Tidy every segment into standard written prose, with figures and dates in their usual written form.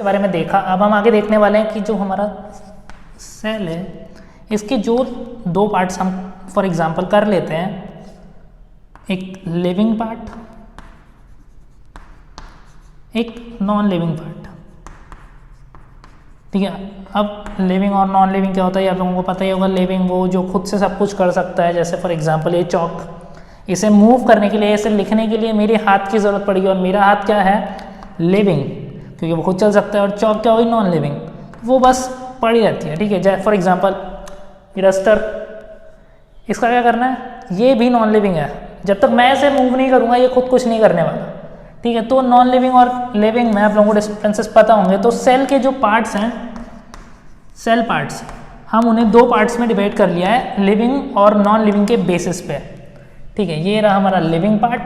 के बारे में देखा। अब हम आगे देखने वाले हैं कि जो हमारा सेल है इसके जो दो पार्ट्स हम फॉर एग्जांपल कर लेते हैं, एक लिविंग पार्ट, एक नॉन लिविंग पार्ट। ठीक है, अब लिविंग और नॉन लिविंग क्या होता है, आप लोगों को पता ही होगा। लिविंग वो जो खुद से सब कुछ कर सकता है, जैसे फॉर एग्जांपल ये चौक, इसे मूव करने के लिए, इसे लिखने के लिए मेरे हाथ की ज़रूरत पड़ेगी, और मेरा हाथ क्या है, लिविंग, क्योंकि वो खुद चल सकता है। और चौक क्या होगी, नॉन लिविंग, वो बस पड़ी रहती है। ठीक है, जैसे फॉर एग्जांपल रस्टर, इसका क्या करना है, ये भी नॉन लिविंग है, जब तक मैं इसे मूव नहीं करूँगा ये खुद कुछ नहीं करने वाला। ठीक है, तो नॉन लिविंग और लिविंग में आप लोगों को डिफरेंसेस पता होंगे। तो सेल के जो पार्ट्स हैं, सेल पार्ट्स, हम उन्हें दो पार्ट्स में डिवाइड कर लिया है, लिविंग और नॉन लिविंग के बेसिस पे। ठीक है, ये रहा हमारा लिविंग पार्ट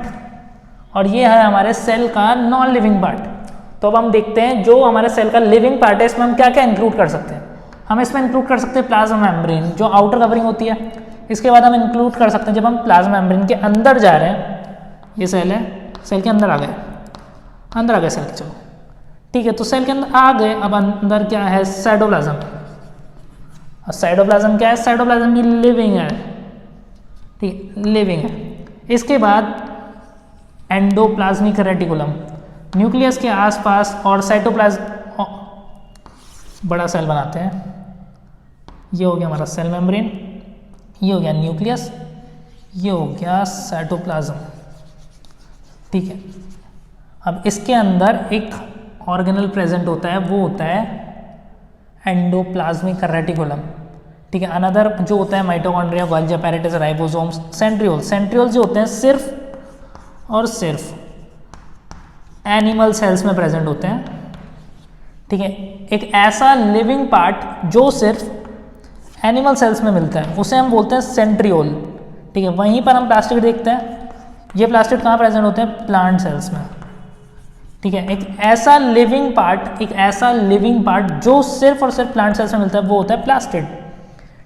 और ये है हमारे सेल का नॉन लिविंग पार्ट। तो अब हम देखते हैं जो हमारे सेल का लिविंग पार्ट है, इसमें हम क्या क्या इंक्लूड कर सकते हैं। हम इसमें इंक्लूड कर सकते हैं प्लाज्मा मेम्ब्रेन, जो आउटर कवरिंग होती है। इसके बाद हम इंक्लूड कर सकते हैं, जब हम प्लाज्मा मेम्ब्रेन के अंदर जा रहे हैं, ये सेल है, सेल के अंदर आ गए, अंदर आ गए सेल के, चलो ठीक है, तो सेल के अंदर आ गए। अब अंदर क्या है, साइटोप्लाज्म। और साइटोप्लाज्म क्या है, साइटोप्लाज्म भी लिविंग है। ठीक, लिविंग है। इसके बाद एंडोप्लाज्मिक रेटिकुलम, न्यूक्लियस के आसपास, और साइटोप्लाज्म बड़ा सेल बनाते हैं। ये हो गया हमारा सेल मेम्ब्रेन, ये हो गया न्यूक्लियस, ये हो गया साइटोप्लाज्म। ठीक है, अब इसके अंदर एक ऑर्गेनल प्रेजेंट होता है, वो होता है एंडोप्लाज्मिक रेटिकुलम। ठीक है, अनदर जो होता है mitochondria, Golgi apparatus, ribosomes, centrioles. Centrioles जो होते हैं सिर्फ और सिर्फ एनिमल सेल्स में प्रेजेंट होते हैं। ठीक है, एक ऐसा लिविंग पार्ट जो सिर्फ एनिमल सेल्स में मिलता है, उसे हम बोलते हैं सेंट्रियोल। ठीक है, वहीं पर हम प्लास्टिड देखते हैं। ये प्लास्टिड कहाँ प्रेजेंट होते हैं, प्लांट सेल्स में। ठीक है, एक ऐसा लिविंग पार्ट, एक ऐसा लिविंग पार्ट जो सिर्फ और सिर्फ प्लांट सेल्स में मिलता है, वो होता है प्लास्टिड।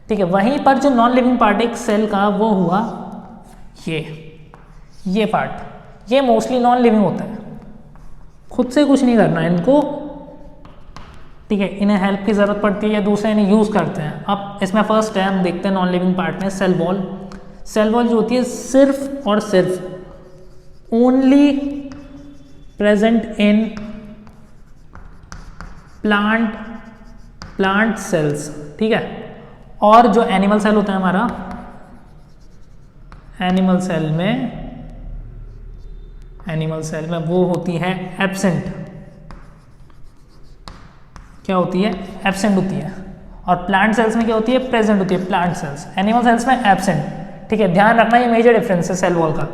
ठीक है, वहीं पर जो नॉन लिविंग पार्ट एक सेल का, वो हुआ ये पार्ट, ये मोस्टली नॉन लिविंग होता है, खुद से कुछ नहीं करना है इनको। ठीक है, इन्हें हेल्प की ज़रूरत पड़ती है या दूसरे इन्हें यूज़ करते हैं। अब इसमें फर्स्ट है, हम देखते हैं नॉन लिविंग पार्ट में सेल वॉल। सेल वॉल जो होती है सिर्फ और सिर्फ only present in plant cells. ठीक है, और जो एनिमल सेल होता है हमारा, एनिमल सेल में वो होती है एब्सेंट। क्या होती है, एब्सेंट होती है। और प्लांट सेल्स में क्या होती है, प्रेजेंट होती है, प्लांट सेल्स। एनिमल सेल्स में एब्सेंट। ठीक है, ध्यान रखना, ये मेजर डिफरेंस है सेल वॉल का।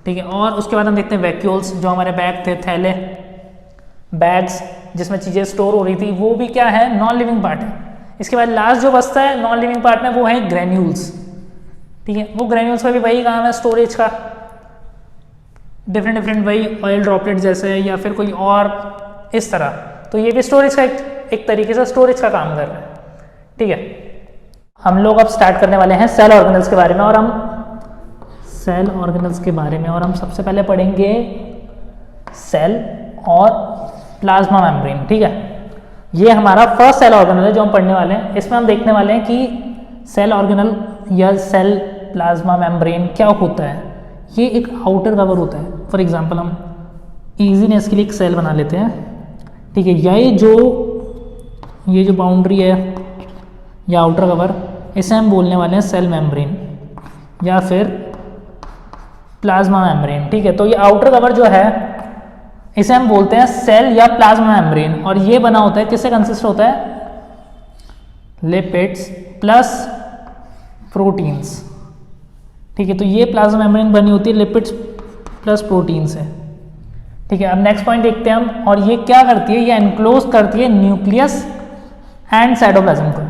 ठीक है, और उसके बाद हम देखते हैं वैक्यूल्स, जो हमारे बैग थे, थैले, बैग्स जिसमें चीज़ें स्टोर हो रही थी, वो भी क्या है, नॉन लिविंग पार्ट है। इसके बाद लास्ट जो बचता है नॉन लिविंग पार्ट में, वो है ग्रेन्यूल्स। ठीक है, वो ग्रेन्यूल्स का भी वही काम है, स्टोरेज का, डिफरेंट वही ऑयल ड्रॉपलेट जैसे, या फिर कोई और इस तरह। तो ये भी स्टोरेज का एक तरीके से स्टोरेज का काम कर रहा है। ठीक है, हम लोग अब स्टार्ट करने वाले हैं सेल ऑर्गेनल्स के बारे में, और हम सेल ऑर्गेनल्स के बारे में, और हम सबसे पहले पढ़ेंगे सेल और प्लाज्मा मेम्ब्रेन। ठीक है, ये हमारा फर्स्ट सेल ऑर्गेनल है जो हम पढ़ने वाले हैं। इसमें हम देखने वाले हैं कि सेल ऑर्गेनल या सेल प्लाज्मा मेम्ब्रेन क्या होता है। ये एक आउटर कवर होता है। फॉर एग्जांपल हम इजीनेस के लिए एक सेल बना लेते हैं। ठीक है, ये जो बाउंड्री है या आउटर कवर, इसे हम बोलने वाले हैं सेल मेम्ब्रेन या फिर प्लाज्मा मेम्ब्रेन। ठीक है, तो ये आउटर कवर जो है, इसे हम बोलते हैं सेल या प्लाज्मा मेम्ब्रेन, और ये बना होता है, किससे कंसिस्ट होता है, लिपिड्स प्लस प्रोटीन्स। ठीक है, तो ये प्लाज्मा मेम्ब्रेन बनी होती है लिपिड्स प्लस प्रोटीन से। ठीक है, अब नेक्स्ट पॉइंट देखते हैं हम, और ये क्या करती है, ये एनक्लोज करती है न्यूक्लियस एंड साइटोप्लाज्म को।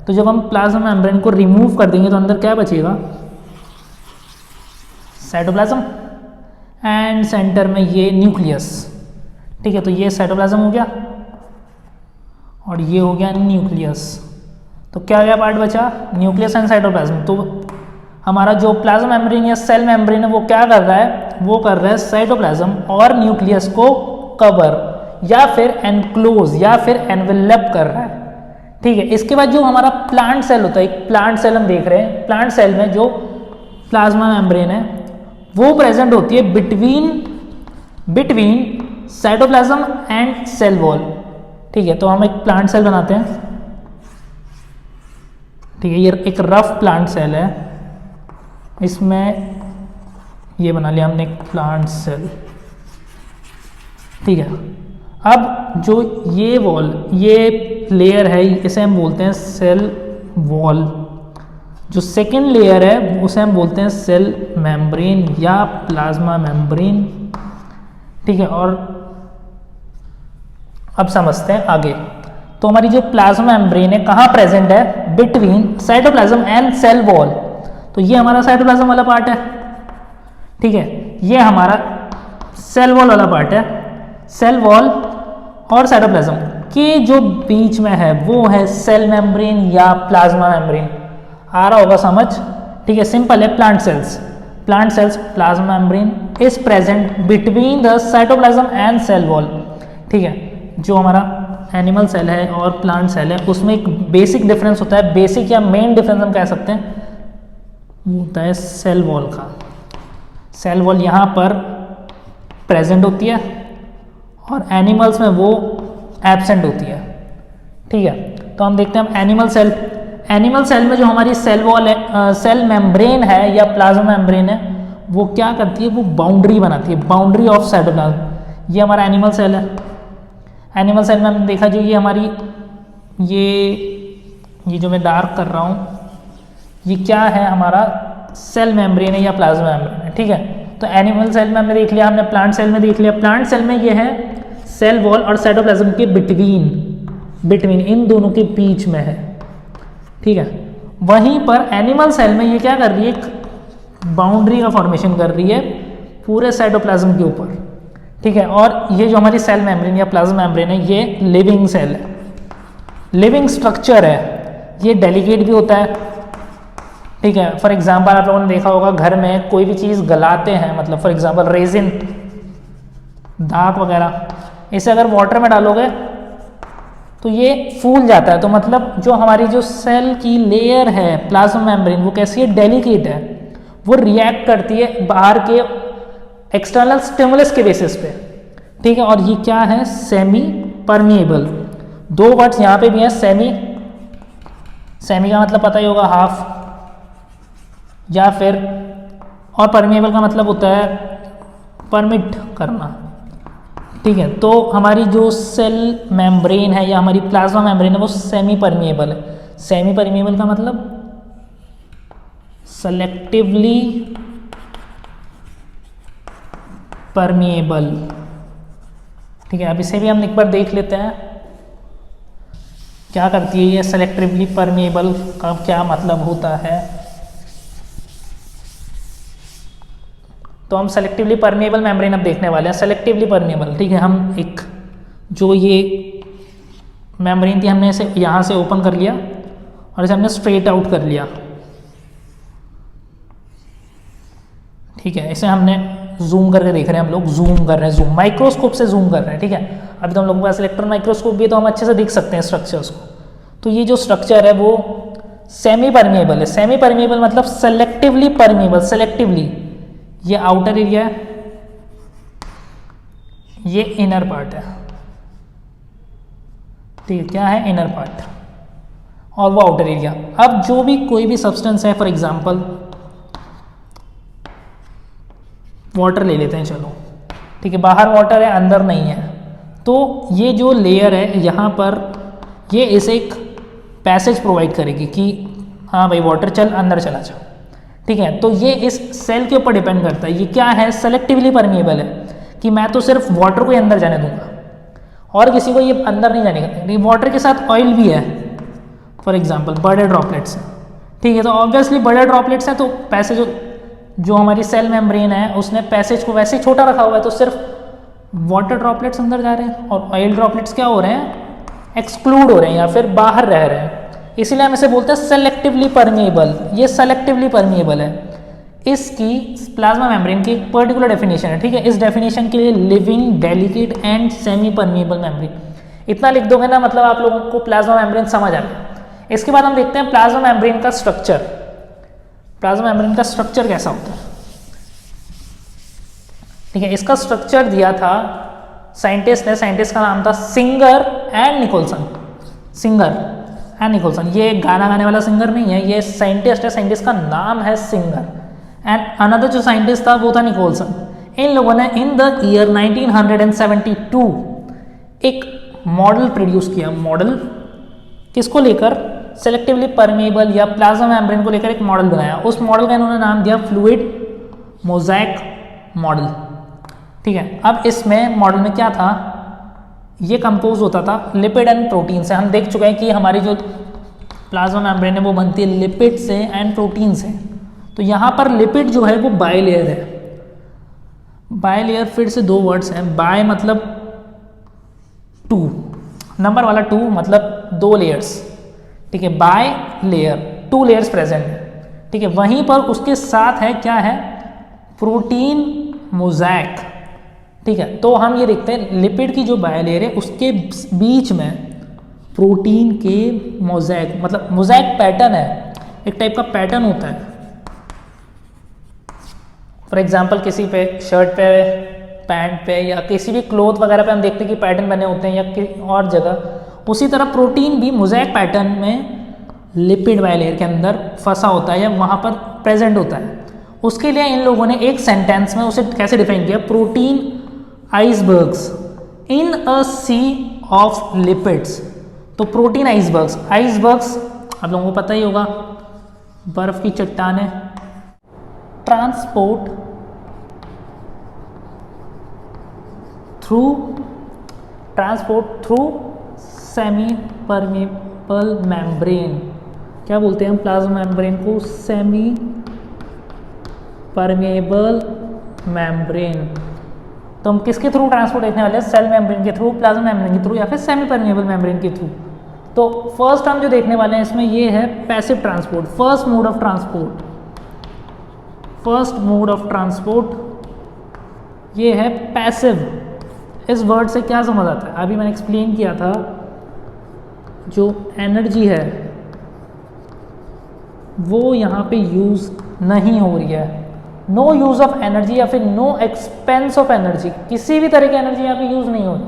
तो जब हम प्लाज्मा मेम्ब्रेन को रिमूव कर देंगे तो अंदर क्या बचेगा, साइटोप्लाज्म, एंड सेंटर में ये न्यूक्लियस। ठीक है, तो ये साइटोप्लाज्म हो गया और ये हो गया न्यूक्लियस। तो क्या क्या पार्ट बचा, न्यूक्लियस एंड साइटोप्लाज्म। तो हमारा जो प्लाज्मा मेम्ब्रेन या सेल मेम्ब्रेन है, वो क्या कर रहा है, वो कर रहा है साइटोप्लाज्म और न्यूक्लियस को कवर या फिर एनक्लोज या फिर एनवेलप कर रहा है। ठीक है, इसके बाद जो हमारा प्लांट सेल होता है, एक प्लांट सेल हम देख रहे हैं, प्लांट सेल में जो प्लाज्मा मेम्ब्रेन है वो प्रेजेंट होती है between cytoplasm and cell wall. ठीक है, तो हम एक प्लांट सेल बनाते हैं। ठीक है, ये एक रफ प्लांट सेल है, इसमें ये बना लिया हमने एक प्लांट सेल। ठीक है, अब जो ये वॉल, ये लेयर है, इसे हम बोलते हैं सेल वॉल। जो सेकेंड लेयर है उसे हम बोलते हैं सेल मेम्ब्रेन या प्लाज्मा मेम्ब्रेन। ठीक है, और अब समझते हैं आगे। तो हमारी जो प्लाज्मा मेम्ब्रेन है कहाँ प्रेजेंट है? Between cytoplasm and cell wall. तो ये हमारा साइटोप्लाज्म वाला पार्ट है। ठीक है, ये हमारा सेल वॉल वाला पार्ट है। सेल वॉल और साइटोप्लाज्म के जो बीच में है वो है सेल मेम्ब्रेन या प्लाज्मा मेम्ब्रेन। आ रहा होगा समझ? ठीक है, सिंपल है। Plant cells plasma membrane is present between the cytoplasm and cell wall. ठीक है, जो हमारा एनिमल सेल है और प्लांट सेल है उसमें एक बेसिक डिफरेंस होता है, बेसिक या मेन डिफरेंस हम कह सकते हैं, वो होता है सेल वॉल का। सेल वॉल यहाँ पर प्रेजेंट होती है और एनिमल्स में वो एब्सेंट होती है। ठीक है, तो हम देखते हैं एनिमल सेल में जो हमारी सेल वॉल है, सेल मेम्ब्रेन है या प्लाज्मा मेम्ब्रेन है, वो क्या करती है? वो बाउंड्री बनाती है, बाउंड्री ऑफ साइटोप्लाज्म। ये हमारा एनिमल सेल है। एनिमल सेल में हमने देखा जो ये हमारी ये जो मैं डार्क कर रहा हूँ, ये क्या है? हमारा सेल मेम्ब्रेन है या प्लाज्मा मेम्ब्रेन है। ठीक है, तो एनिमल सेल में हमने देख लिया, हमने प्लांट सेल में देख लिया। प्लांट सेल में ये है सेल वॉल और साइटोप्लाज्म के बिटवीन इन दोनों के बीच में है। ठीक है, वहीं पर एनिमल सेल में ये क्या कर रही है? एक बाउंड्री का फॉर्मेशन कर रही है पूरे साइटोप्लाज्म के ऊपर। ठीक है, और ये जो हमारी सेल मेम्ब्रेन या प्लाज्मा मेम्ब्रेन है ये लिविंग सेल है, लिविंग स्ट्रक्चर है, ये डेलिकेट भी होता है। ठीक है, फॉर एग्जांपल आप लोगों ने देखा होगा घर में कोई भी चीज़ गलाते हैं, मतलब फॉर एग्जांपल रेजिन, दाग वगैरह, इसे अगर वाटर में डालोगे तो ये फूल जाता है। तो मतलब जो हमारी जो सेल की लेयर है प्लाज्मा मेम्ब्रेन वो कैसी है? डेलिकेट है, वो रिएक्ट करती है बाहर के एक्सटर्नल स्टिमुलस के बेसिस पे। ठीक है, और ये क्या है? Semi permeable. दो वर्ड्स यहाँ पे भी हैं, सेमी का मतलब पता ही होगा हाफ, या फिर, और परमिएबल का मतलब होता है परमिट करना। ठीक है, तो हमारी जो सेल मेम्ब्रेन है या हमारी प्लाज्मा मेम्ब्रेन है वो सेमी परमिएबल है। सेमी परमिएबल का मतलब सेलेक्टिवली परमिएबल। ठीक है, अब इसे भी हम एक बार देख लेते हैं क्या करती है ये सेलेक्टिवली परमिएबल का क्या मतलब होता है। तो हम सेलेक्टिवली परमिएबल मेम्ब्रेन अब देखने वाले हैं। सेलेक्टिवली परमिएबल, ठीक है, हम एक जो ये मेम्ब्रेन थी हमने इसे यहाँ से ओपन कर लिया और इसे हमने स्ट्रेट आउट कर लिया। ठीक है, इसे हमने जूम करके देख रहे हैं, हम लोग जूम कर रहे हैं, जूम माइक्रोस्कोप से जूम कर रहे हैं। ठीक है, अभी तो हम लोगों के पास इलेक्ट्रॉन माइक्रोस्कोप भी है तो हम अच्छे से देख सकते हैं स्ट्रक्चर्स को। तो ये जो स्ट्रक्चर है वो सेमी परमिएबल है। सेमी परमिएबल मतलब सेलेक्टिवली परमिएबल। सेलेक्टिवली, ये आउटर एरिया है, ये इनर पार्ट है। ठीक है, क्या है? इनर पार्ट, और वो आउटर एरिया। अब जो भी कोई भी सब्सटेंस है, फॉर एग्जांपल वाटर ले लेते हैं, चलो, ठीक है, बाहर वाटर है अंदर नहीं है, तो ये जो लेयर है यहाँ पर ये इसे एक पैसेज प्रोवाइड करेगी कि हाँ भाई वाटर चल अंदर चला जाओ। ठीक है, तो ये इस सेल के ऊपर डिपेंड करता है। ये क्या है? सेलेक्टिवली परमिएबल है कि मैं तो सिर्फ वाटर को ही अंदर जाने दूंगा और किसी को ये अंदर नहीं जाने का। वाटर के साथ ऑयल भी है, फॉर एग्जांपल बड़े ड्रॉपलेट्स हैं। ठीक है, तो ऑब्वियसली बड़े ड्रॉपलेट्स हैं तो पैसेज जो हमारी सेल मेम्ब्रेन है उसने पैसेज को वैसे ही छोटा रखा हुआ है, तो सिर्फ वाटर ड्रॉपलेट्स अंदर जा रहे हैं और ऑयल ड्रॉपलेट्स क्या हो रहे हैं? एक्सक्लूड हो रहे हैं या फिर बाहर रह रहे हैं। इसीलिए हम इसे बोलते हैं सेलेक्टिवली परमिएबल। ये सेलेक्टिवली परमिएबल है, इसकी प्लाज्मा मेम्ब्रेन की एक पर्टिकुलर डेफिनेशन है, ठीक है। इस डेफिनेशन के लिए living, delicate and semi permeable membrane, इतना लिख दोगे ना, मतलब आप लोगों को प्लाज्मा मेम्ब्रेन समझ आ गया। इसके बाद हम देखते हैं प्लाज्मा मेम्ब्रेन का स्ट्रक्चर। प्लाज्मा मेम्ब्रेन का स्ट्रक्चर कैसा होता है, ठीक है। इसका स्ट्रक्चर दिया था साइंटिस्ट ने, साइंटिस्ट का नाम था Singer and Nicolson. Singer and Nicolson, ये गाना गाने वाला सिंगर नहीं है, ये साइंटिस्ट है, साइंटिस्ट का नाम है सिंगर। एंड अनदर जो साइंटिस्ट था वो था निकोलसन। इन लोगों ने इन द ईयर 1972 एक मॉडल प्रोड्यूस किया। मॉडल किसको लेकर, सेलेक्टिवली परमेबल या प्लाज्मा मेम्ब्रेन को लेकर एक मॉडल बनाया। उस मॉडल का इन्होंने नाम दिया फ्लूइड मोज़ेक मॉडल, ठीक है। अब इसमें मॉडल में क्या था, ये कंपोज होता था लिपिड एंड प्रोटीन से। हम देख चुके हैं कि हमारी जो प्लाज्मा मेम्ब्रेन है वो बनती है लिपिड से एंड प्रोटीन से। तो यहाँ पर लिपिड जो है वो बायलेयर है। बायलेयर फिर से दो वर्ड्स हैं, बाय मतलब टू, नंबर वाला टू मतलब दो लेयर्स, ठीक है। By layer, two layers present है, ठीक है। वहीं पर उसके साथ है क्या है, प्रोटीन मोज़ेक, ठीक है। तो हम ये देखते हैं लिपिड की जो बायलेयर है उसके बीच में प्रोटीन के मोज़ेक, मतलब मोज़ेक पैटर्न है, एक टाइप का पैटर्न होता है। फॉर एग्जाम्पल किसी पे शर्ट पे, पैंट पे या किसी भी क्लोथ वगैरह पे हम देखते हैं कि पैटर्न बने होते हैं, या किसी और जगह उसी तरह प्रोटीन भी मोज़ेक पैटर्न में लिपिड बायलेयर के अंदर फंसा होता है या वहाँ पर प्रेजेंट होता है। उसके लिए इन लोगों ने एक सेंटेंस में उसे कैसे डिफाइन किया, protein icebergs in a sea of lipids. तो प्रोटीन आइसबर्ग्स, आइसबर्ग्स आप लोगों को पता ही होगा, बर्फ की चट्टानें। Transport through semi permeable membrane, क्या बोलते हैं हम प्लाज्मा मेम्ब्रेन को, सेमी परमेबल मेम्ब्रेन। तो हम किसके थ्रू ट्रांसपोर्ट देखने वाले हैं, सेल मेम्ब्रेन के थ्रू, प्लाज्मा मेम्ब्रेन के थ्रू या फिर सेमी परमेबल मेम्ब्रेन के थ्रू। तो फर्स्ट हम जो देखने वाले हैं इसमें ये है passive transport, first mode of transport. First mode of transport ये है पैसिव। इस वर्ड से क्या समझ आता है, अभी मैंने एक्सप्लेन किया था, जो एनर्जी है वो यहाँ पे यूज़ नहीं हो रही है, नो यूज़ ऑफ एनर्जी या फिर नो एक्सपेंस ऑफ एनर्जी, किसी भी तरह की एनर्जी यहाँ पे यूज़ नहीं हो रही,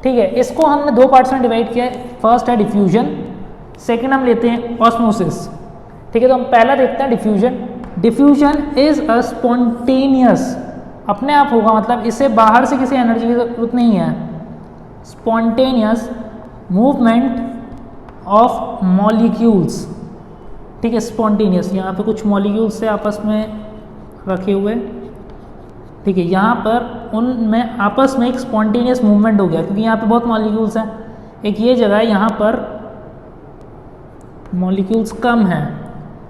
ठीक है। इसको हमने दो पार्ट्स में डिवाइड किया है, फर्स्ट है डिफ्यूजन, सेकेंड हम लेते हैं ऑस्मोसिस, ठीक है। तो हम पहला देखते हैं diffusion. Diffusion is a spontaneous, अपने आप होगा, मतलब इसे बाहर से किसी एनर्जी की जरूरत नहीं है, स्पॉन्टेनियस मूवमेंट ऑफ मॉलिक्यूल्स, ठीक है। स्पॉन्टेनियस, यहाँ पे कुछ मॉलिक्यूल्स से आपस में रखे हुए, ठीक है। यहाँ पर उनमें आपस में एक स्पॉन्टेनियस मूवमेंट हो गया, क्योंकि यहाँ पे बहुत मॉलिक्यूल्स हैं। एक ये जगह है यहाँ पर मॉलिक्यूल्स कम हैं,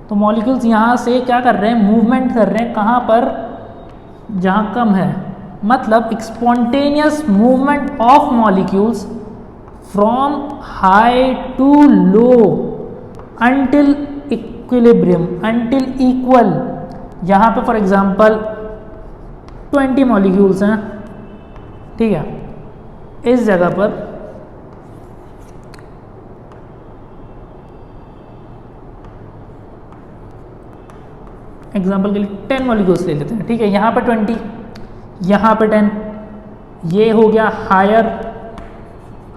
तो मॉलिक्यूल्स यहाँ से क्या कर रहे हैं, मूवमेंट कर रहे हैं, कहाँ पर, जहाँ कम है, मतलब एक spontaneous movement of molecules from high to low until equilibrium, until equal. यहाँ पे फॉर एग्जांपल 20 मॉलिक्यूल्स हैं, ठीक है। इस जगह पर एग्जांपल के लिए 10 मॉलिक्यूल्स ले लेते हैं, ठीक है। यहाँ पर 20, यहाँ पे 10, ये हो गया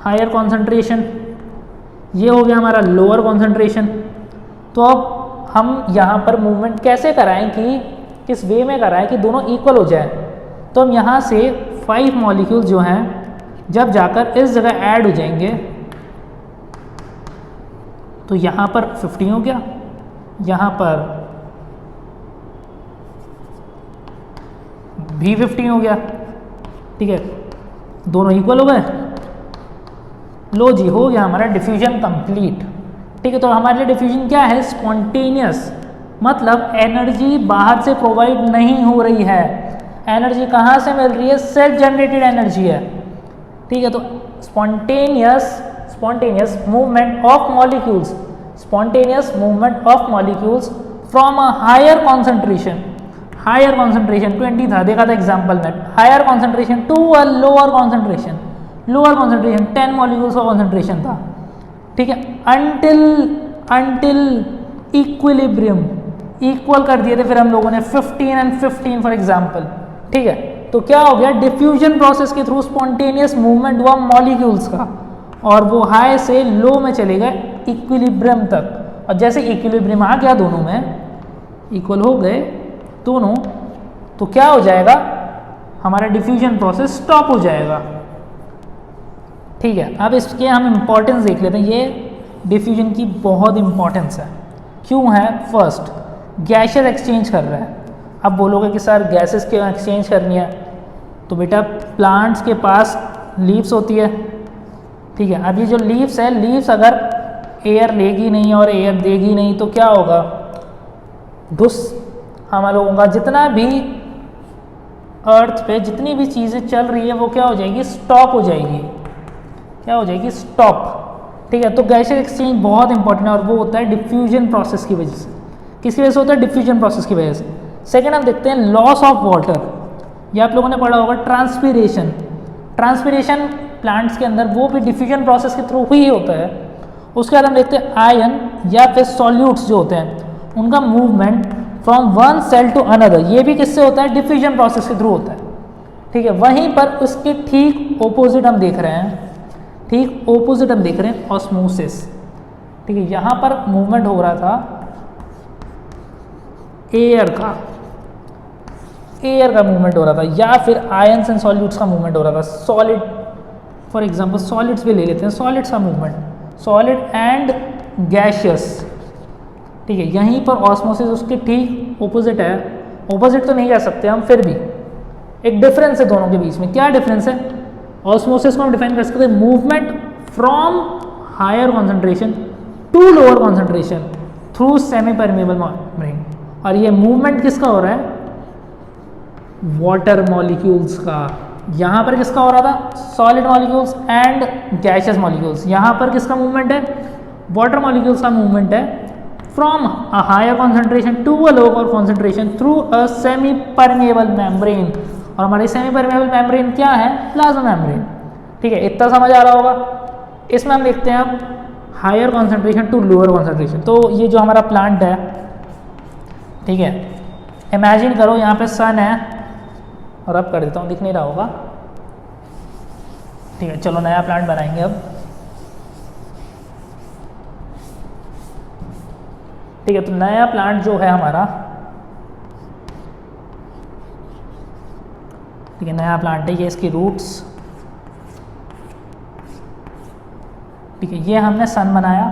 हायर कॉन्सेंट्रेशन, ये हो गया हमारा लोअर कॉन्सेंट्रेशन। तो अब हम यहाँ पर मूवमेंट कैसे कराएं, कि किस वे में कराएं कि दोनों इक्वल हो जाए। तो हम यहाँ से 5 मॉलिक्यूल जो हैं जब जाकर इस जगह ऐड हो जाएंगे, तो यहाँ पर 15 हो गया, यहाँ पर भी 15 हो गया, ठीक है। दोनों इक्वल हो गए, लो जी, हो गया हमारा डिफ्यूजन कंप्लीट, ठीक है। तो हमारे लिए डिफ्यूजन क्या है, स्पॉन्टेनियस, मतलब एनर्जी बाहर से प्रोवाइड नहीं हो रही है, एनर्जी कहाँ से मिल रही है, सेल्फ जनरेटेड एनर्जी है, ठीक है। तो spontaneous movement of molecules, spontaneous movement of molecules from a higher concentration, higher concentration 20 था, देखा था एग्जाम्पल में, higher concentration to a lower concentration, lower concentration 10 molecules का कॉन्सेंट्रेशन था, ठीक है, अंटिल इक्विलिब्रियम, इक्वल कर दिए थे फिर हम लोगों ने 15 एंड 15 फॉर एग्जाम्पल, ठीक है। तो क्या हो गया, डिफ्यूजन प्रोसेस के थ्रू स्पॉन्टेनियस मूवमेंट हुआ मॉलिक्यूल्स का, और वो हाई से लो में चले गए इक्विलिब्रियम तक, और जैसे इक्विलिब्रियम आ गया दोनों में, इक्वल हो गए दोनों, तो क्या हो जाएगा, हमारा डिफ्यूजन प्रोसेस स्टॉप हो जाएगा, ठीक है। अब इसके हम इंपॉर्टेंस देख लेते हैं, ये डिफ्यूजन की बहुत इंपॉर्टेंस है, क्यों है, फर्स्ट गैसेस एक्सचेंज कर रहा है। अब बोलोगे कि सर गैसेस क्यों एक्सचेंज करनी है, तो बेटा प्लांट्स के पास लीव्स होती है, ठीक है। अब ये जो लीव्स है, लीव्स अगर एयर लेगी नहीं और एयर देगी नहीं तो क्या होगा, घुस हम लोगों का जितना भी अर्थ पे जितनी भी चीज़ें चल रही है वो क्या हो जाएगी, स्टॉप हो जाएगी, क्या हो जाएगी, स्टॉप, ठीक है। तो गैसेस एक्सचेंज बहुत इंपॉर्टेंट है, और वो होता है डिफ्यूजन प्रोसेस की वजह से। किसकी वजह से होता है, डिफ्यूजन प्रोसेस की वजह से। सेकेंड हम देखते हैं लॉस ऑफ वाटर, ये आप लोगों ने पढ़ा होगा, ट्रांसपीरेशन, ट्रांसपीरेशन प्लांट्स के अंदर वो भी डिफ्यूजन प्रोसेस के थ्रू ही होता है। उसके बाद हम देखते हैं आयन या फिर सॉल्यूट्स जो होते हैं उनका movement from one cell to another, ये भी किससे होता है, डिफ्यूजन प्रोसेस के थ्रू होता है, ठीक है। वहीं पर उसके ठीक ओपोजिट हम देख रहे हैं, ठीक ओपोजिट हम देख रहे हैं ऑस्मोसिस, ठीक है। यहाँ पर मूवमेंट हो रहा था एयर का, एयर का मूवमेंट हो रहा था, या फिर आयंस एंड सॉल्यूट्स का मूवमेंट हो रहा था, सॉलिड फॉर एग्जांपल सॉलिड्स भी ले लेते हैं, सॉलिड्स का मूवमेंट, सॉलिड एंड गैशियस, ठीक है। यहीं पर ऑस्मोसिस उसके ठीक ऑपोजिट है, ऑपोजिट तो नहीं कह सकते हम, फिर भी एक डिफरेंस है दोनों के बीच में। क्या डिफरेंस है, ऑस्मोसिस को हम डिफाइन कर सकते हैं movement from higher concentration to lower concentration through semi permeable membrane, और ये मूवमेंट किसका हो रहा है, वाटर मॉलिक्यूल्स का। यहाँ पर किसका हो रहा था, solid molecules and gaseous molecules, यहाँ पर किसका मूवमेंट है, वाटर मॉलिक्यूल्स का मूवमेंट है from a higher concentration to a lower concentration through a semi permeable membrane, और हमारी सेमी परमेबल मेम्ब्रेन क्या है, प्लाज्मा मेम्ब्रेन, ठीक है। इतना समझ आ रहा होगा। इसमें हम देखते हैं अब higher concentration to lower concentration. तो ये जो हमारा प्लांट है, ठीक है, इमेजिन करो यहाँ पे सन है, और अब कर देता हूँ, दिख नहीं रहा होगा, ठीक है। चलो नया प्लांट बनाएंगे अब, ठीक है। तो नया प्लांट जो है हमारा, ठीक है, नया प्लांट है, ये इसकी रूट्स, ठीक है, ये हमने सन बनाया,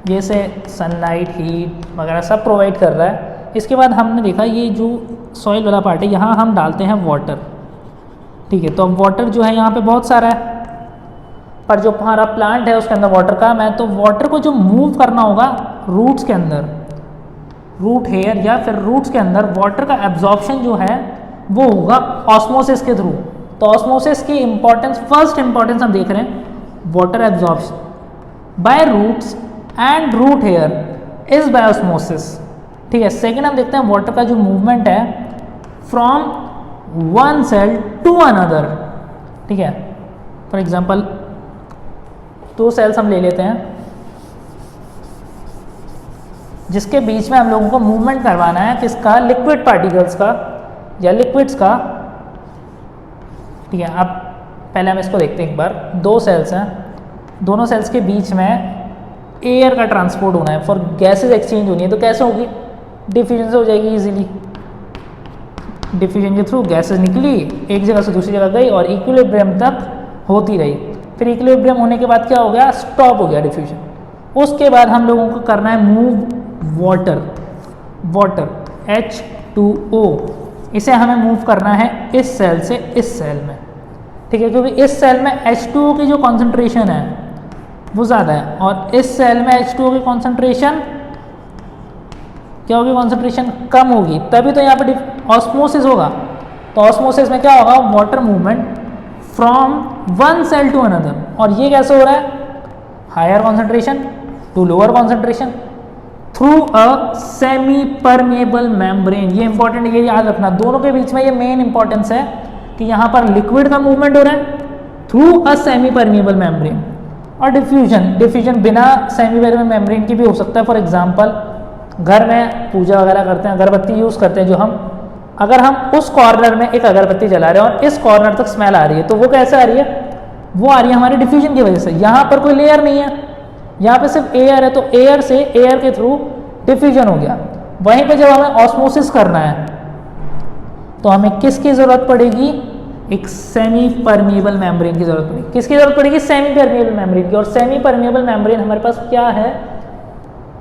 ये से सनलाइट हीट वगैरह सब प्रोवाइड कर रहा है। इसके बाद हमने देखा ये जो सॉइल वाला पार्ट है, यहाँ हम डालते हैं वाटर, ठीक है। तो अब वाटर जो है यहाँ पे बहुत सारा है, पर जो हमारा प्लांट है उसके अंदर वाटर कम है, तो वाटर को जो मूव करना होगा रूट्स के अंदर, रूट हेयर या फिर रूट्स के अंदर, वाटर का एब्जॉर्प्शन जो है वो होगा ऑस्मोसिस के थ्रू। तो ऑस्मोसिस की इंपॉर्टेंस, फर्स्ट इंपॉर्टेंस हम देख रहे हैं, water absorption by roots and root hair is by osmosis, ठीक है। सेकेंड हम देखते हैं वाटर का जो मूवमेंट है from one cell to another, ठीक है। फॉर एग्जाम्पल 2 सेल्स हम ले लेते हैं जिसके बीच में हम लोगों को मूवमेंट करवाना है, किसका, लिक्विड पार्टिकल्स का या लिक्विड्स का, ठीक है। अब पहले हम इसको देखते हैं एक बार, 2 सेल्स हैं, दोनों सेल्स के बीच में एयर का ट्रांसपोर्ट होना है, फॉर गैसेस एक्सचेंज होनी है, तो कैसे होगी, डिफ्यूजन से हो जाएगी इजीली, डिफ्यूजन के थ्रू गैसेस निकली, एक जगह से दूसरी जगह गई और इक्विलिब्रियम तक होती रही, फिर इक्विलिब्रियम होने के बाद क्या हो गया, स्टॉप हो गया डिफ्यूजन। उसके बाद हम लोगों को करना है मूव वाटर, वाटर H2O, इसे हमें मूव करना है इस सेल से इस सेल में, ठीक है, क्योंकि इस सेल में H2O की जो कॉन्सेंट्रेशन है वो ज़्यादा है, और इस सेल में H2O की कॉन्सेंट्रेशन क्या होगी, कॉन्सेंट्रेशन कम होगी, तभी तो यहाँ पे ऑस्मोसिस होगा। तो ऑस्मोसिस में क्या होगा, water movement from one cell to another, और ये कैसे हो रहा है, higher concentration to lower concentration, through a semi permeable membrane. ये इंपॉर्टेंट, ये याद रखना, दोनों के बीच में ये मेन इंपॉर्टेंस है कि यहाँ पर लिक्विड का मूवमेंट हो रहा है through a semi permeable membrane. और डिफ्यूजन बिना सेमी परमेबल मेम्ब्रेन की भी हो सकता है। फॉर एग्जांपल घर में पूजा वगैरह करते हैं, अगरबत्ती यूज़ करते हैं जो हम, अगर हम उस कॉर्नर में एक अगरबत्ती जला रहे हैं और इस कॉर्नर तक स्मेल आ रही है, तो वो कैसे आ रही है? वो आ रही है हमारे डिफ्यूजन की वजह से। यहाँ पर कोई लेयर नहीं है, यहाँ पे सिर्फ एयर है, तो एयर से एयर के थ्रू डिफ्यूजन हो गया। वहीं पे जब हमें ऑस्मोसिस करना है तो हमें किसकी ज़रूरत पड़ेगी? एक सेमी परमेबल मेम्ब्रेन की ज़रूरत पड़ेगी। किसकी ज़रूरत पड़ेगी? सेमी परमेबल मेम्ब्रेन की। और सेमी परमेबल मेम्ब्रेन हमारे पास क्या है?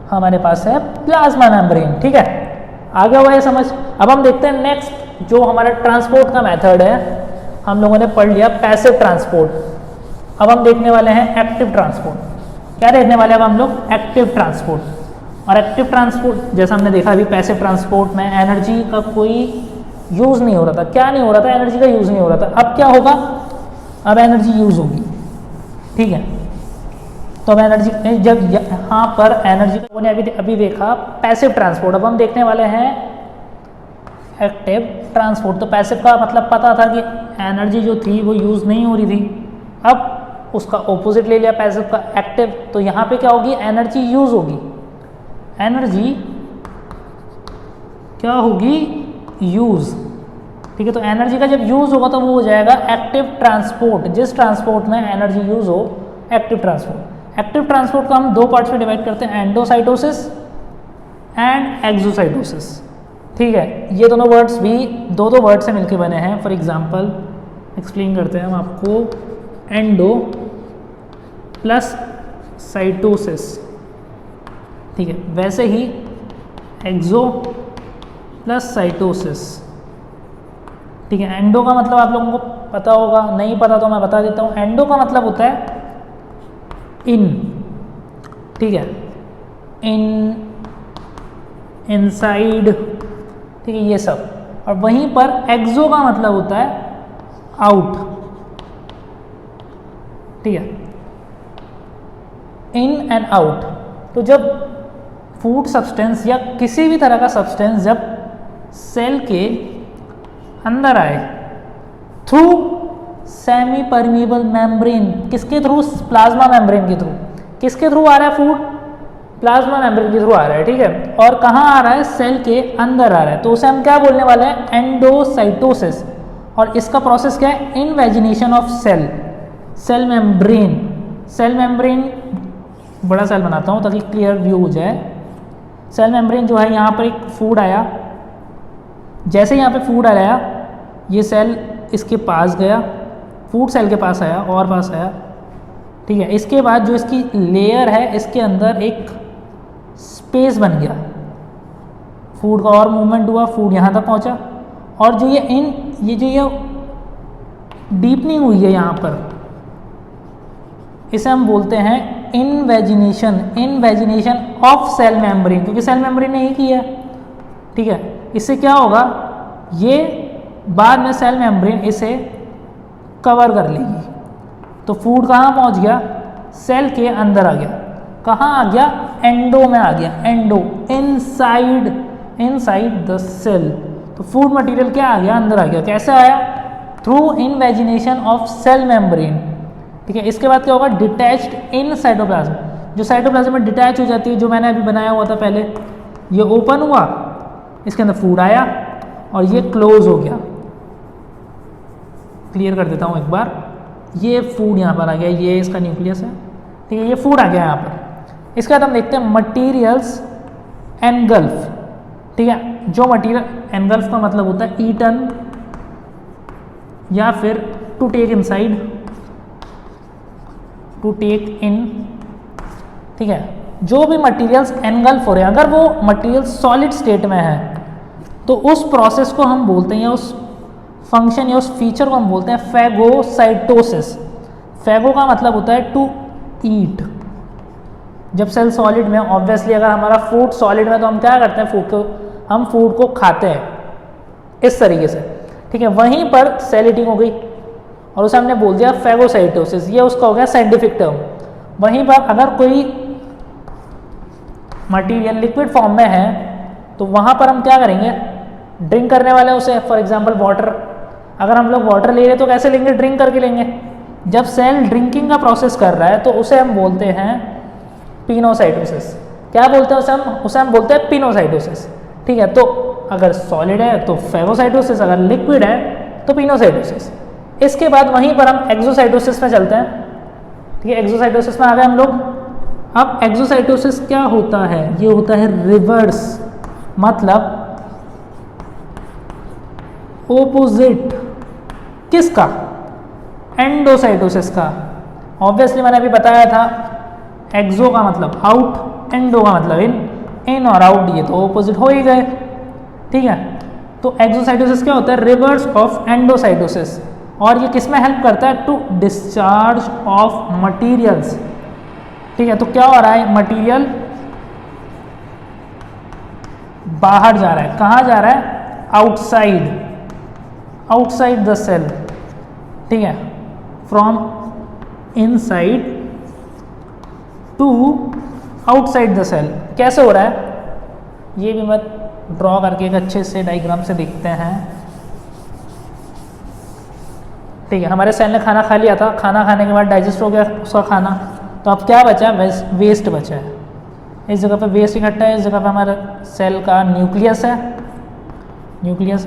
हमारे पास है प्लाज्मा मेम्ब्रेन। ठीक है, आगे हुआ है समझ। अब हम देखते हैं नेक्स्ट जो हमारा ट्रांसपोर्ट का मेथड है। हम लोगों ने पढ़ लिया पैसिव ट्रांसपोर्ट, अब हम देखने वाले हैं एक्टिव ट्रांसपोर्ट। क्या देखने वाले हैं अब हम लोग? Active transport. और एक्टिव ट्रांसपोर्ट जैसा हमने देखा अभी, पैसिव ट्रांसपोर्ट में एनर्जी का कोई यूज़ नहीं हो रहा था। क्या नहीं हो रहा था? एनर्जी का यूज़ नहीं हो रहा था। अब क्या होगा? अब एनर्जी यूज़ होगी। ठीक है, तो अब एनर्जी, जब यहाँ पर एनर्जी का ने अभी देखा पैसिव ट्रांसपोर्ट, अब हम देखने वाले हैं एक्टिव ट्रांसपोर्ट। तो पैसिव का मतलब पता था कि एनर्जी जो थी वो यूज़ नहीं हो रही थी, अब उसका ऑपोजिट ले लिया पैसिव का, एक्टिव। तो यहाँ पे क्या होगी? एनर्जी यूज़ होगी। एनर्जी क्या होगी? यूज़। ठीक है, तो एनर्जी का जब यूज़ होगा तो वो हो जाएगा एक्टिव ट्रांसपोर्ट। जिस ट्रांसपोर्ट में एनर्जी यूज़ हो, एक्टिव ट्रांसपोर्ट। एक्टिव ट्रांसपोर्ट को हम दो पार्ट्स में डिवाइड करते हैं, एंडोसाइटोसिस एंड एक्सोसाइटोसिस। ठीक है, ये दोनों वर्ड्स भी दो वर्ड से मिलकर बने हैं। फॉर एग्जांपल एक्सप्लेन करते हैं हम आपको, एंडो प्लस साइटोसिस। ठीक है, वैसे ही एक्सो प्लस साइटोसिस। ठीक है, एंडो का मतलब आप लोगों को पता होगा, नहीं पता तो मैं बता देता हूँ। एंडो का मतलब होता है इन। ठीक है, इन, इनसाइड, ठीक है, ये सब। और वहीं पर एक्सो का मतलब होता है आउट। ठीक है, इन एंड आउट। तो जब फूड सब्सटेंस या किसी भी तरह का सब्सटेंस जब सेल के अंदर आए थ्रू सेमी परमेबल मेम्ब्रेन, किसके थ्रू? प्लाज्मा मेम्ब्रेन के थ्रू। किसके थ्रू आ रहा है फूड? प्लाज्मा मेम्ब्रेन के थ्रू आ रहा है। ठीक है, और कहाँ आ रहा है? सेल के अंदर आ रहा है, तो उसे हम क्या बोलने वाले हैं? एंडोसाइटोसिस। और इसका प्रोसेस क्या है? Invagination of cell, cell membrane. Cell membrane, बड़ा सेल बनाता हूँ ताकि क्लियर व्यू हो जाए। सेल मेम्ब्रेन जो है, यहाँ पर एक फूड आया, जैसे यहाँ पे फूड आया, ये सेल इसके पास गया, फूड सेल के पास आया और पास आया। ठीक है, इसके बाद जो इसकी लेयर है, इसके अंदर एक स्पेस बन गया, फूड का और मूवमेंट हुआ, फूड यहाँ तक पहुँचा। और जो ये डीपनिंग हुई है यहाँ पर, इसे हम बोलते हैं इनवेजिनेशन ऑफ सेल मेम्ब्रेन, क्योंकि सेल मेम्ब्रेन ने ही किया। ठीक है, इससे क्या होगा? ये बाद में सेल मेम्ब्रेन इसे कवर कर लेगी। तो फूड कहाँ पहुँच गया? सेल के अंदर आ गया। कहाँ आ गया? एंडो में आ गया। Endo, inside the cell. तो फूड मटेरियल क्या आ गया? अंदर आ गया। कैसे आया? Through invagination of cell membrane. ठीक है, इसके बाद क्या होगा? Detached in cytoplasm. जो साइटोप्लाज्म में डिटैच हो जाती है, जो मैंने अभी बनाया हुआ था पहले, ये ओपन हुआ, इसके अंदर फूड आया और ये क्लोज हो गया। क्लियर कर देता हूँ एक बार, ये फूड यहाँ पर आ गया, ये इसका न्यूक्लियस है। ठीक है, ये फूड आ गया यहाँ पर। इसके बाद हम देखते हैं मटीरियल्स एनगल्फ। ठीक है, जो मटीरियल एनगल्फ का मतलब होता है ईटन या फिर to take inside, to take in. ठीक है, जो भी मटेरियल्स एनगल्फ हो रहे हैं, अगर वो मटेरियल सॉलिड स्टेट में है तो उस प्रोसेस को हम बोलते हैं, या उस फंक्शन या उस फीचर को हम बोलते हैं फैगोसाइटोसिस। फैगो का मतलब होता है टू ईट। जब सेल सॉलिड में, ऑब्वियसली अगर हमारा फूड सॉलिड में, तो हम क्या करते हैं? हम फूड को खाते हैं इस तरीके से। ठीक है, वहीं पर सेल ईटिंग हो गई और उसे हमने बोल दिया फैगोसाइटोसिस, ये उसका हो गया साइंटिफिक टर्म। वहीं पर अगर कोई मटेरियल लिक्विड फॉर्म में है तो वहाँ पर हम क्या करेंगे, ड्रिंक करने वाले उसे, फॉर एग्जांपल वाटर। अगर हम लोग वाटर ले रहे तो कैसे लेंगे, ड्रिंक करके लेंगे। जब सेल ड्रिंकिंग का प्रोसेस कर रहा है तो उसे हम बोलते हैं पिनोसाइटोसिस। क्या बोलते हैं उसे हम बोलते हैं पिनोसाइटोसिस। ठीक है, तो अगर सॉलिड है तो फेगोसाइटोसिस, अगर लिक्विड है तो पिनोसाइटोसिस। इसके बाद वहीं पर हम एक्सोसाइटोसिस में चलते हैं। ठीक है, एक्सोसाइटोसिस में आ गए हम लोग। अब एक्सोसाइटोसिस क्या होता है, ये होता है रिवर्स, मतलब ओपोजिट किसका, एंडोसाइटोसिस का। ऑब्वियसली मैंने अभी बताया था, एक्सो का मतलब आउट, एंडो का मतलब इन और आउट ये तो ओपोजिट हो ही गए। ठीक है, तो एक्सोसाइटोसिस क्या होता है, रिवर्स ऑफ एंडोसाइटोसिस, और ये किस में हेल्प करता है, टू डिस्चार्ज ऑफ मटीरियल्स। ठीक है, तो क्या हो रहा है, मटीरियल बाहर जा रहा है, कहाँ जा रहा है, आउटसाइड द सेल। ठीक है, from inside to outside the cell. कैसे हो रहा है, ये भी मैं ड्रॉ करके एक अच्छे से डायग्राम से देखते हैं। ठीक है, हमारे सेल ने खाना खा लिया था, खाना खाने के बाद डाइजेस्ट हो गया उसका खाना, तो अब क्या बचा, वेस्ट बचा है। इस जगह पे वेस्ट इकट्ठा है, इस जगह पे हमारे सेल का न्यूक्लियस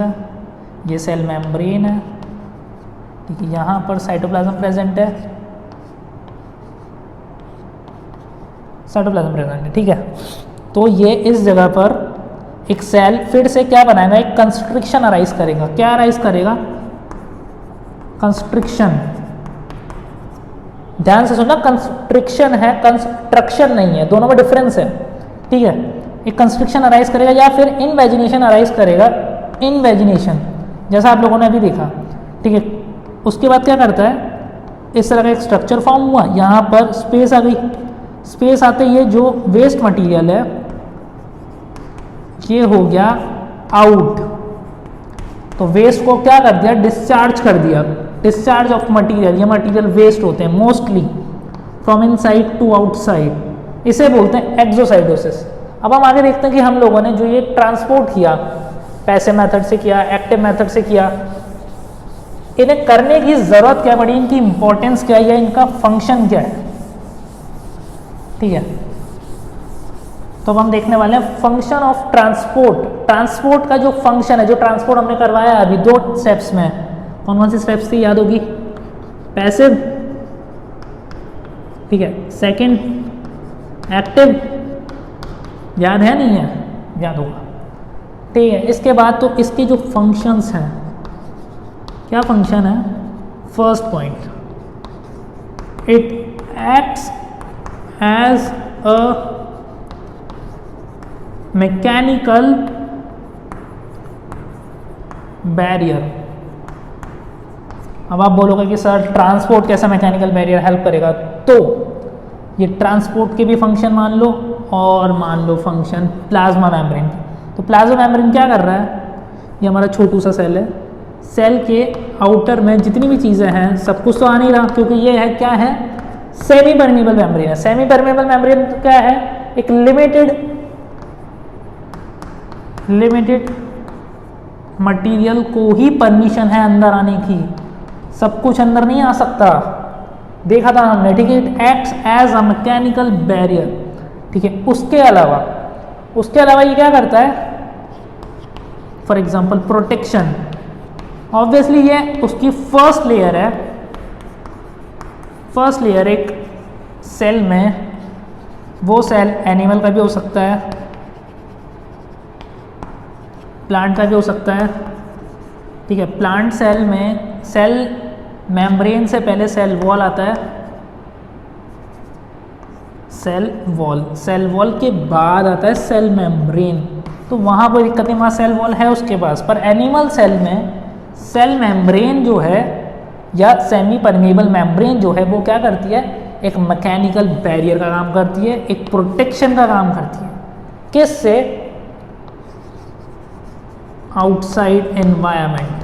है, ये सेल मेम्ब्रेन है। ठीक है, यहाँ पर साइटोप्लाज्म प्रेजेंट है, ठीक है। तो ये इस जगह पर एक सेल फिर से क्या बनाएगा, एक कंस्ट्रिक्शन अराइज करेगा। क्या अराइज करेगा, कंस्ट्रिक्शन। ध्यान से सुनना, कंस्ट्रिक्शन है, कंस्ट्रक्शन नहीं है, दोनों में डिफरेंस है। ठीक है, एक कंस्ट्रिक्शन अराइज करेगा या फिर इनवेजिनेशन अराइज करेगा, इनवेजिनेशन जैसा आप लोगों ने अभी देखा। ठीक है, उसके बाद क्या करता है, इस तरह का एक स्ट्रक्चर फॉर्म हुआ, यहाँ पर स्पेस आ गई। स्पेस आते ये जो वेस्ट मटेरियल है ये हो गया आउट, तो वेस्ट को क्या कर दिया, डिस्चार्ज कर दिया। डिस्चार्ज ऑफ मटेरियल, ये मटेरियल वेस्ट होते हैं mostly from inside to outside, इसे बोलते हैं एक्सोसाइटोसिस। अब हम आगे देखते हैं कि हम लोगों ने जो ये ट्रांसपोर्ट किया, पैसिव मेथड से किया, एक्टिव मेथड से किया, इन्हें करने की जरूरत क्या पड़ी, इनकी इंपॉर्टेंस क्या है या इनका फंक्शन क्या है। ठीक है, तो अब हम देखने वाले हैं फंक्शन ऑफ ट्रांसपोर्ट। ट्रांसपोर्ट का जो फंक्शन है, जो ट्रांसपोर्ट हमने करवाया अभी 2 स्टेप्स में, कौन कौन सी स्टेप्स थी याद होगी, पैसिव, ठीक है, सेकंड एक्टिव, याद है नहीं है, याद होगा। ठीक है, इसके बाद तो इसके जो फंक्शंस हैं, क्या फंक्शन है, first point, it acts as a mechanical barrier. अब आप बोलोगे कि सर ट्रांसपोर्ट कैसा मैकेनिकल बैरियर हेल्प करेगा, तो ये ट्रांसपोर्ट के भी फंक्शन मान लो और मान लो फंक्शन प्लाज्मा मेम्ब्रेन। तो प्लाज्मा मेम्ब्रेन क्या कर रहा है, ये हमारा छोटू सा सेल है, सेल के आउटर में जितनी भी चीज़ें हैं सब कुछ तो आ नहीं रहा, क्योंकि ये है क्या है, सेमी परमेबल मेम्ब्रेन है। सेमी परमेबल मेम्ब्रेन तो क्या है, एक लिमिटेड मटेरियल को ही परमिशन है अंदर आने की, सब कुछ अंदर नहीं आ सकता, देखा था हमने। ठीक है, it acts as a mechanical barrier. ठीक है, उसके अलावा ये क्या करता है, फॉर एग्जांपल प्रोटेक्शन। ऑब्वियसली ये उसकी फर्स्ट लेयर है, फर्स्ट लेयर एक सेल में, वो सेल एनिमल का भी हो सकता है, प्लांट का भी हो सकता है। ठीक है, प्लांट सेल में सेल मेम्ब्रेन से पहले सेल वॉल आता है, सेल वॉल के बाद आता है सेल मेम्ब्रेन। तो वहाँ पर दिक्कत है, वहाँ सेल वॉल है उसके पास, पर एनिमल सेल में सेल मेम्ब्रेन जो है या सेमी परमेबल मेम्ब्रेन जो है वो क्या करती है, एक मैकेनिकल बैरियर का काम करती है, एक प्रोटेक्शन का काम करती है। किससे, आउटसाइड एनवायरनमेंट।